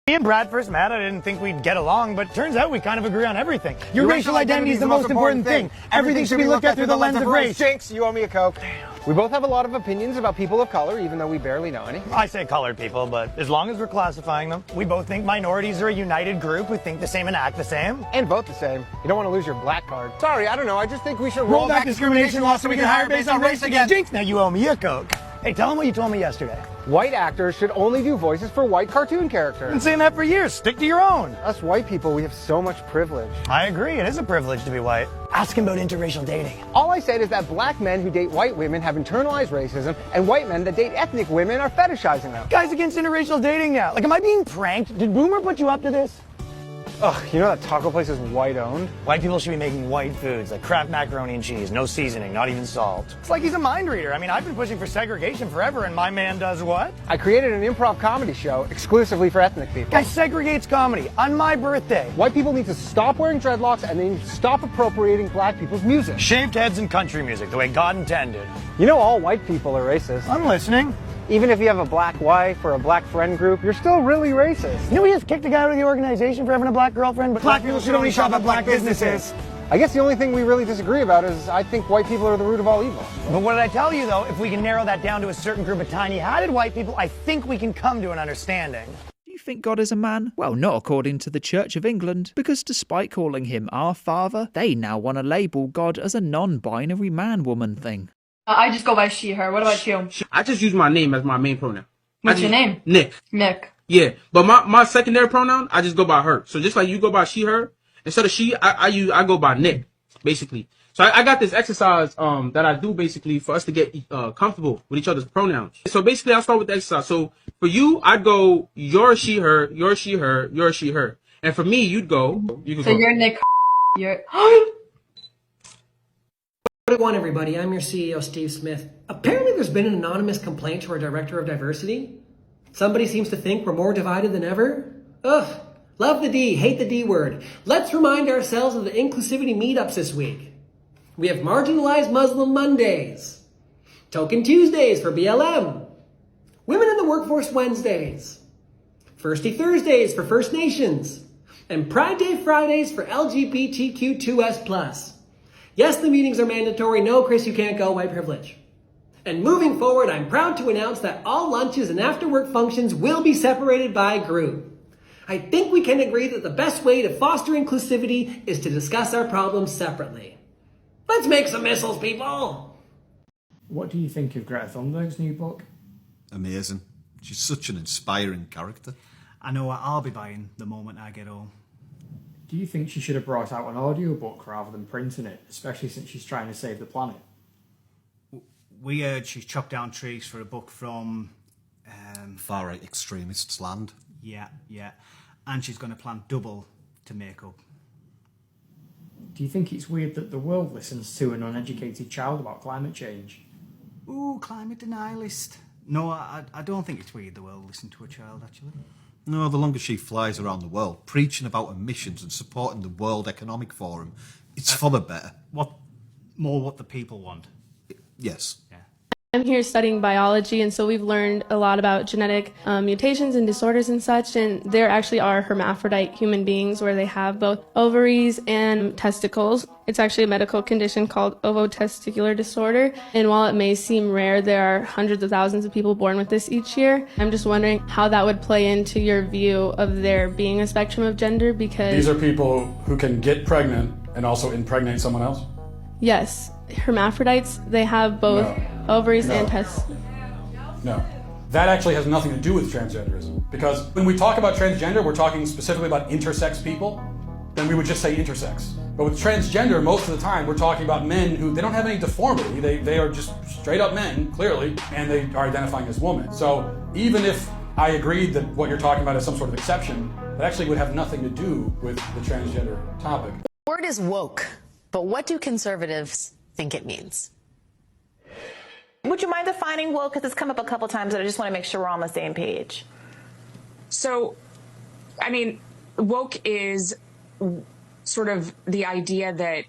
Me and Brad first met, I didn't think we'd get along, but turns out we kind of agree on everything. Your racial identity is the most important thing. Everything should be looked at through the lens of race. Jinx, you owe me a Coke. We both have a lot of opinions about people of color, even though we barely know any. I say colored people, but as long as we're classifying them, we both think minorities are a united group who think the same and act the same. And vote the same. You don't want to lose your black card. Sorry, I don't know. I just think we should roll back discrimination laws so we can hire based on race again. Jinx, now you owe me a Coke. Hey, tell them what you told me yesterday. White actors should only do voices for white cartoon characters. I've been saying that for years. Stick to your own. Us white people, we have so much privilege. I agree. It is a privilege to be white. Ask him about interracial dating. All I said is that black men who date white women have internalized racism, and white men that date ethnic women are fetishizing them. Guys against interracial dating now. Like, am I being pranked? Did Boomer put you up to this? Ugh, you know that taco place is white owned? White people should be making white foods like Kraft macaroni and cheese, no seasoning, not even salt. It's like he's a mind reader. I mean, I've been pushing for segregation forever, and my man does what? I created an improv comedy show exclusively for ethnic people. Guy segregates comedy on my birthday. White people need to stop wearing dreadlocks, and they need to stop appropriating black people's music. Shaved heads and country music, the way God intended. You know all white people are racist. I'm listening. Even if you have a black wife or a black friend group, you're still really racist. You know, we just kicked a guy out of the organization for having a black girlfriend, but black people should only shop at black businesses. I guess the only thing we really disagree about is I think white people are the root of all evil. But what did I tell you, though? If we can narrow that down to a certain group of tiny-hatted white people, I think we can come to an understanding. Do you think God is a man? Well, not according to the Church of England, because despite calling him our Father, they now want to label God as a non-binary man-woman thing. I just go by she, her. What about you? I just use my name as my main pronoun. What's your name? Nick. Nick. Yeah, but my secondary pronoun, I just go by her. So just like you go by she, her, instead of she, I go by Nick, basically. So I got this exercise that I do basically for us to get comfortable with each other's pronouns. So basically, I'll start with the exercise. So for you, I'd go your she, her, your she, her, your she, her. And for me, you could go. You're Nick. You're. Good one, everybody. I'm your CEO, Steve Smith. Apparently there's been an anonymous complaint to our Director of Diversity. Somebody seems to think we're more divided than ever. Ugh. Love the D, hate the D word. Let's remind ourselves of the inclusivity meetups this week. We have Marginalized Muslim Mondays, Token Tuesdays for BLM, Women in the Workforce Wednesdays, Firsty Thursdays for First Nations, and Pride Day Fridays for LGBTQ2S+. Yes, the meetings are mandatory. No, Chris, you can't go. White privilege. And moving forward, I'm proud to announce that all lunches and after-work functions will be separated by group. I think we can agree that the best way to foster inclusivity is to discuss our problems separately. Let's make some missiles, people! What do you think of Greta Thunberg's new book? Amazing. She's such an inspiring character. I know what I'll be buying the moment I get home. Do you think she should have brought out an audiobook rather than printing it, especially since she's trying to save the planet? We heard she's chopped down trees for a book from... far-right extremists' land. Yeah. And she's going to plant double to make up. Do you think it's weird that the world listens to an uneducated child about climate change? Ooh, climate denialist. No, I don't think it's weird the world listens to a child, actually. No, the longer she flies around the world, preaching about emissions and supporting the World Economic Forum, it's for the better. What the people want. Yes. Yeah. I'm here studying biology, and so we've learned a lot about genetic mutations and disorders and such, and there actually are hermaphrodite human beings where they have both ovaries and testicles. It's actually a medical condition called ovotesticular disorder, and while it may seem rare, there are hundreds of thousands of people born with this each year. I'm just wondering how that would play into your view of there being a spectrum of gender, because... These are people who can get pregnant and also impregnate someone else? Yes. Hermaphrodites, they have both ovaries and testicles. No. That actually has nothing to do with transgenderism. Because when we talk about transgender, we're talking specifically about intersex people, then we would just say intersex. But with transgender, most of the time, we're talking about men who, they don't have any deformity. They are just straight up men, clearly, and they are identifying as women. So even if I agreed that what you're talking about is some sort of exception, that actually would have nothing to do with the transgender topic. The word is woke, but what do conservatives think it means? Would you mind defining woke? Because it's come up a couple times, and I just want to make sure we're on the same page. So, I mean, woke is sort of the idea that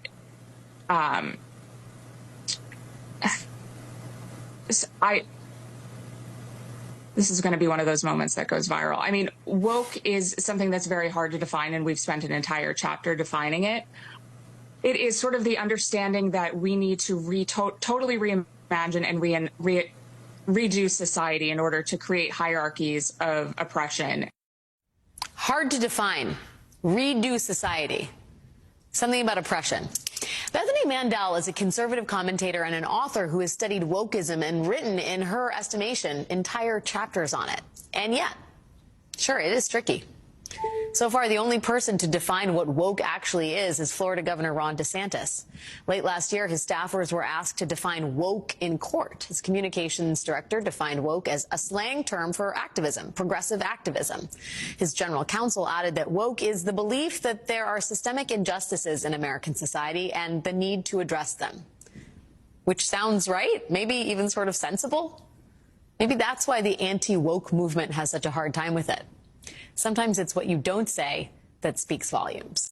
this is going to be one of those moments that goes viral. I mean, woke is something that's very hard to define, and we've spent an entire chapter defining it. It is sort of the understanding that we need to totally reimagine and redo society in order to create hierarchies of oppression. Hard to define. Redo society. Something about oppression. Bethany Mandel is a conservative commentator and an author who has studied wokeism and written, in her estimation, entire chapters on it. And yet, sure, it is tricky. So far, the only person to define what woke actually is Florida Governor Ron DeSantis. Late last year, his staffers were asked to define woke in court. His communications director defined woke as a slang term for activism, progressive activism. His general counsel added that woke is the belief that there are systemic injustices in American society and the need to address them. Which sounds right, maybe even sort of sensible. Maybe that's why the anti-woke movement has such a hard time with it. Sometimes it's what you don't say that speaks volumes.